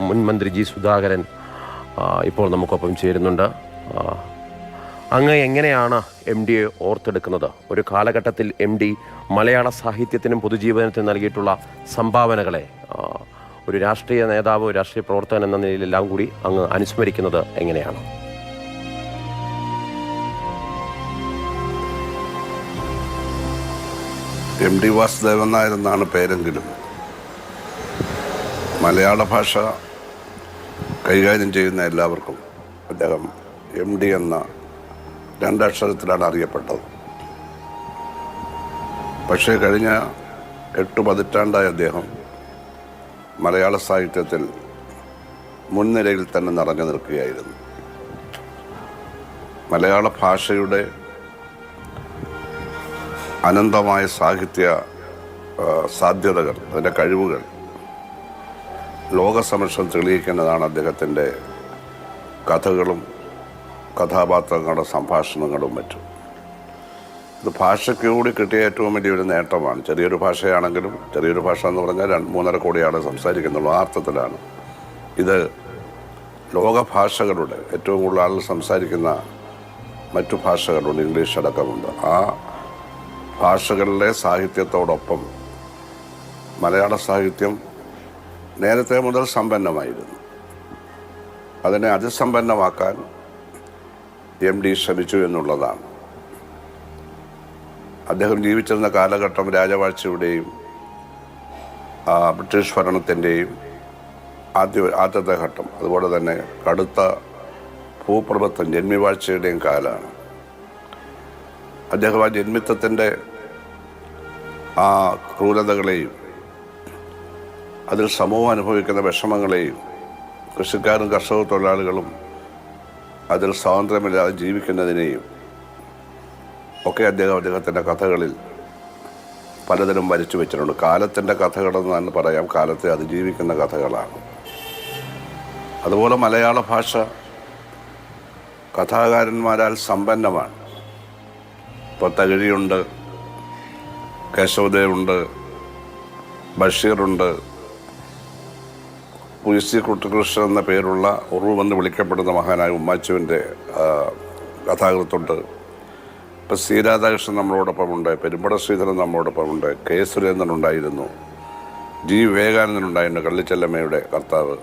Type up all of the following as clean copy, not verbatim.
മുൻ മന്ത്രി ജി സുധാകരൻ ഇപ്പോൾ നമുക്കൊപ്പം ചേരുന്നുണ്ട്. അങ്ങ് എങ്ങനെയാണ് എം ഡിയെ ഓർത്തെടുക്കുന്നത്? ഒരു കാലഘട്ടത്തിൽ എം ഡി മലയാള സാഹിത്യത്തിനും പൊതുജീവനത്തിനും നൽകിയിട്ടുള്ള സംഭാവനകളെ ഒരു രാഷ്ട്രീയ നേതാവ്, രാഷ്ട്രീയ പ്രവർത്തകൻ എന്ന നിലയിലെല്ലാം കൂടി അങ്ങ് അനുസ്മരിക്കുന്നത് എങ്ങനെയാണ്? എം ഡി വാസുദേവൻ നായർ എന്നാണ് പേരെങ്കിലും മലയാള ഭാഷ കൈകാര്യം ചെയ്യുന്ന എല്ലാവർക്കും അദ്ദേഹം എം ഡി എന്ന രണ്ടക്ഷരത്തിലാണ് അറിയപ്പെട്ടത്. പക്ഷേ കഴിഞ്ഞ 8 പതിറ്റാണ്ടായി അദ്ദേഹം മലയാള സാഹിത്യത്തിൽ മുൻനിരയിൽ തന്നെ നിറഞ്ഞു നിൽക്കുകയായിരുന്നു. മലയാള ഭാഷയുടെ അനന്തമായ സാഹിത്യ സാധ്യതകൾ, അതിൻ്റെ കഴിവുകൾ ലോകസമക്ഷം തെളിയിക്കുന്നതാണ് അദ്ദേഹത്തിൻ്റെ കഥകളും കഥാപാത്രങ്ങളുടെ സംഭാഷണങ്ങളും മറ്റും. ഇത് ഭാഷയ്ക്ക് കൂടി കിട്ടിയ ഏറ്റവും വലിയൊരു നേട്ടമാണ്. ചെറിയൊരു ഭാഷയാണെങ്കിലും, ചെറിയൊരു ഭാഷ എന്ന് പറഞ്ഞാൽ 2-3.5 കോടി ആൾ സംസാരിക്കുന്നുള്ളൂ. ആ അർത്ഥത്തിലാണ് ഇത് ലോകഭാഷകളുടെ ഏറ്റവും കൂടുതൽ ആളുകൾ സംസാരിക്കുന്ന മറ്റു ഭാഷകളുണ്ട്, ഇംഗ്ലീഷ് അടക്കമുണ്ട്. ആ ഭാഷകളിലെ സാഹിത്യത്തോടൊപ്പം മലയാള സാഹിത്യം നേരത്തെ മുതൽ സമ്പന്നമായിരുന്നു. അതിനെ അതിസമ്പന്നമാക്കാൻ എം ഡി ശ്രമിച്ചു എന്നുള്ളതാണ്. അദ്ദേഹം ജീവിച്ചിരുന്ന കാലഘട്ടം രാജവാഴ്ചയുടെയും ബ്രിട്ടീഷ് ഭരണത്തിൻ്റെയും ആദ്യത്തെ ഘട്ടം, അതുപോലെ തന്നെ കടുത്ത ഭൂപ്രഭുത്വം, ജന്മിവാഴ്ചയുടെയും കാലമാണ്. അദ്ദേഹം ആ ജന്മിത്വത്തിൻ്റെ ആ ക്രൂരതകളെയും അതിൽ സമൂഹം അനുഭവിക്കുന്ന വിഷമങ്ങളെയും, കൃഷിക്കാരും കർഷക തൊഴിലാളികളും അതിൽ സ്വാതന്ത്ര്യമില്ലാതെ ജീവിക്കുന്നതിനെയും ഒക്കെ അദ്ദേഹത്തിൻ്റെ കഥകളിൽ പലതരം വരച്ചു വെച്ചിട്ടുണ്ട്. കാലത്തിൻ്റെ കഥകളെന്ന് തന്നെ പറയാം, കാലത്തെ അതിജീവിക്കുന്ന കഥകളാണ്. അതുപോലെ മലയാള ഭാഷ കഥാകാരന്മാരാൽ സമ്പന്നമാണ്. ഇപ്പോൾ തകഴിയുണ്ട്, കേശവദേവുണ്ട്, ബഷീറുണ്ട്, പുയസി കുട്ടികൃഷ്ണൻ എന്ന പേരുള്ള ഉറവെന്ന് വിളിക്കപ്പെടുന്ന മഹാനായ ഉമ്മാച്ചുവിൻ്റെ കഥാകൃത്തുണ്ട്. ഇപ്പം സി രാധാകൃഷ്ണൻ നമ്മളോടൊപ്പമുണ്ട്, പെരുമ്പട ശ്രീധരൻ നമ്മളോടൊപ്പമുണ്ട്, കെ സുരേന്ദ്രൻ ഉണ്ടായിരുന്നു, ജി വിവേകാനന്ദൻ ഉണ്ടായിരുന്നു, കള്ളിച്ചെല്ലമ്മയുടെ കർത്താവ്,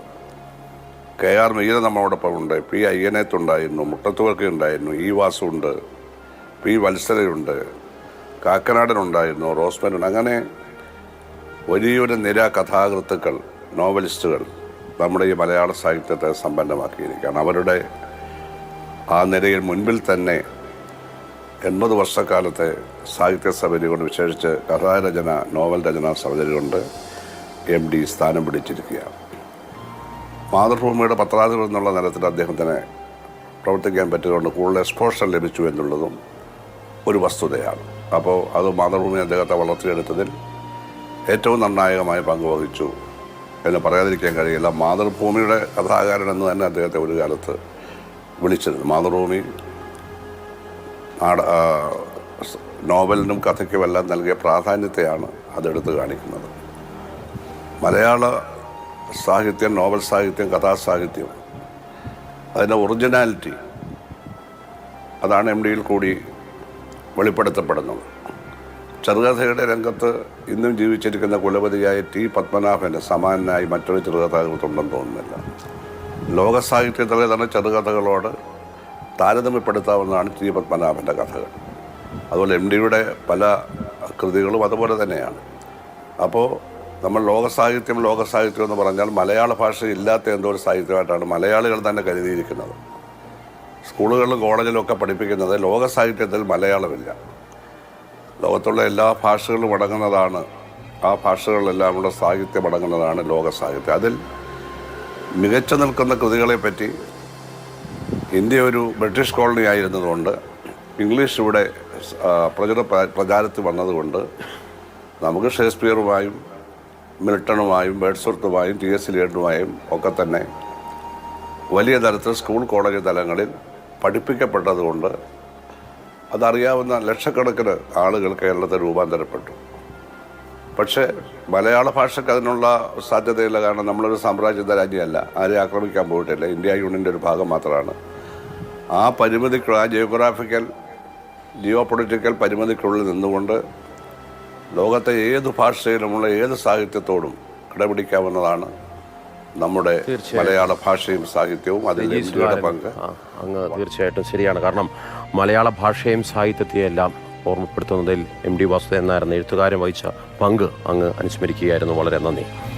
കെ ആർ മീര നമ്മളോടൊപ്പമുണ്ട്, പി അയ്യനേത്തുണ്ടായിരുന്നു, മുട്ടത്തുവർക്കി ഉണ്ടായിരുന്നു, ഇ വാസുണ്ട്, പി വത്സരയുണ്ട്, കാക്കനാടനുണ്ടായിരുന്നു, റോസ്മനുണ്ട്. അങ്ങനെ വലിയൊരു നിര കഥാകൃത്തുക്കൾ, നോവലിസ്റ്റുകൾ നമ്മുടെ ഈ മലയാള സാഹിത്യത്തെ സമ്പന്നമാക്കിയിരിക്കുകയാണ്. അവരുടെ ആ നിരയിൽ മുൻപിൽ തന്നെ 80 വർഷക്കാലത്തെ സാഹിത്യ സഭരി കൊണ്ട്, വിശേഷിച്ച് കഥാരചന, നോവൽ രചന സഭരി കൊണ്ട് എം ഡി സ്ഥാനം പിടിച്ചിരിക്കുകയാണ്. മാതൃഭൂമിയുടെ പത്രാധിപർ എന്നുള്ള നിലത്തിൽ അദ്ദേഹത്തിന് പ്രവർത്തിക്കാൻ പറ്റിയതുകൊണ്ട് കൂടുതൽ എക്സ്പോഷർ ലഭിച്ചു എന്നുള്ളതും ഒരു വസ്തുതയാണ്. അപ്പോൾ അത് മാതൃഭൂമി അദ്ദേഹത്തെ വളർത്തിയെടുത്തതിൽ ഏറ്റവും നിർണായകമായ പങ്ക് വഹിച്ചു എന്ന് പറയാതിരിക്കാൻ കഴിയില്ല. മാതൃഭൂമിയുടെ കഥാകാരൻ എന്ന് തന്നെ അദ്ദേഹത്തെ ഒരു കാലത്ത് വിളിച്ചിരുന്നു. മാതൃഭൂമി നോവലിനും കഥയ്ക്കുമെല്ലാം നൽകിയ പ്രാധാന്യത്തെയാണ് അതെടുത്ത് കാണിക്കുന്നത്. മലയാള സാഹിത്യം, നോവൽ സാഹിത്യം, കഥാസാഹിത്യം, അതിൻ്റെ ഒറിജിനാലിറ്റി അതാണ് എം ഡിയിൽ കൂടി വെളിപ്പെടുത്തപ്പെടുന്നത്. ചെറുകഥയുടെ രംഗത്ത് ഇന്നും ജീവിച്ചിരിക്കുന്ന കുലപതിയായ ടി പത്മനാഭന് സമാനനായി മറ്റൊരു ചെറുകഥാകൃത്തുണ്ടെന്ന് തോന്നുന്നില്ല. ലോക സാഹിത്യത്തിലെ തന്നെ ചെറുകഥകളോട് താരതമ്യപ്പെടുത്താവുന്നതാണ് ടി പത്മനാഭൻ്റെ കഥകൾ. അതുപോലെ എം ഡിയുടെ പല കൃതികളും അതുപോലെ തന്നെയാണ്. അപ്പോൾ നമ്മൾ ലോകസാഹിത്യം എന്ന് പറഞ്ഞാൽ മലയാള ഭാഷ ഇല്ലാത്ത എന്തോ ഒരു സാഹിത്യമായിട്ടാണ് മലയാളികൾ തന്നെ കരുതിയിരിക്കുന്നത്. സ്കൂളുകളിലും കോളേജിലും ഒക്കെ പഠിപ്പിക്കുന്നത് ലോക സാഹിത്യത്തിൽ മലയാളമില്ല. ലോകത്തുള്ള എല്ലാ ഭാഷകളും അടങ്ങുന്നതാണ്, ആ ഭാഷകളിലെല്ലാമുള്ള സാഹിത്യം അടങ്ങുന്നതാണ് ലോക സാഹിത്യം. അതിൽ മികച്ചു നിൽക്കുന്ന കൃതികളെപ്പറ്റി ഇന്ത്യ ഒരു ബ്രിട്ടീഷ് കോളനി ആയിരുന്നതുകൊണ്ട്, ഇംഗ്ലീഷ് ഇവിടെ പ്രചാരത്തിൽ വന്നതുകൊണ്ട് നമുക്ക് ഷേക്സ്പിയറുമായും മിൽട്ടണുമായും വേർഡ്സ്വർത്തുമായും ടി.എസ്. എലിയട്ടുമായും ഒക്കെ തന്നെ വലിയ തരത്തിൽ സ്കൂൾ കോളേജ് തലങ്ങളിൽ പഠിപ്പിക്കപ്പെട്ടതുകൊണ്ട് അതറിയാവുന്ന ലക്ഷക്കണക്കിന് ആളുകൾ കേരളത്തിൽ രൂപാന്തരപ്പെട്ടു. പക്ഷേ മലയാള ഭാഷയ്ക്ക് അതിനുള്ള സാധ്യതയില്ല. കാരണം നമ്മളൊരു സാമ്രാജ്യത്വ രാജ്യമല്ല, ആരെയും ആക്രമിക്കാൻ പോയിട്ടില്ല, ഇന്ത്യ യൂണിയൻ്റെ ഒരു ഭാഗം മാത്രമാണ്. ആ പരിമിതിക്കുള്ള, ആ ജിയോ പൊളിറ്റിക്കൽ പരിമിതിക്കുള്ളിൽ നിന്നുകൊണ്ട് ലോകത്തെ ഏത് ഭാഷയിലുമുള്ള ഏത് സാഹിത്യത്തോടും കിടപിടിക്കാവുന്നതാണ് നമ്മുടെ മലയാള ഭാഷയും സാഹിത്യവും. അതിൽ ഇന്ത്യയുടെ പങ്ക് അങ്ങ് തീർച്ചയായിട്ടും ശരിയാണ്. കാരണം മലയാള ഭാഷയും സാഹിത്യത്തെയും എല്ലാം ഓർമ്മപ്പെടുത്തുന്നതിൽ എം ഡി വാസുദേവൻ നായർ എന്ന എഴുത്തുകാരൻ വഹിച്ച പങ്ക് അങ്ങ് അനുസ്മരിക്കുകയായിരുന്നു. വളരെ നന്ദി.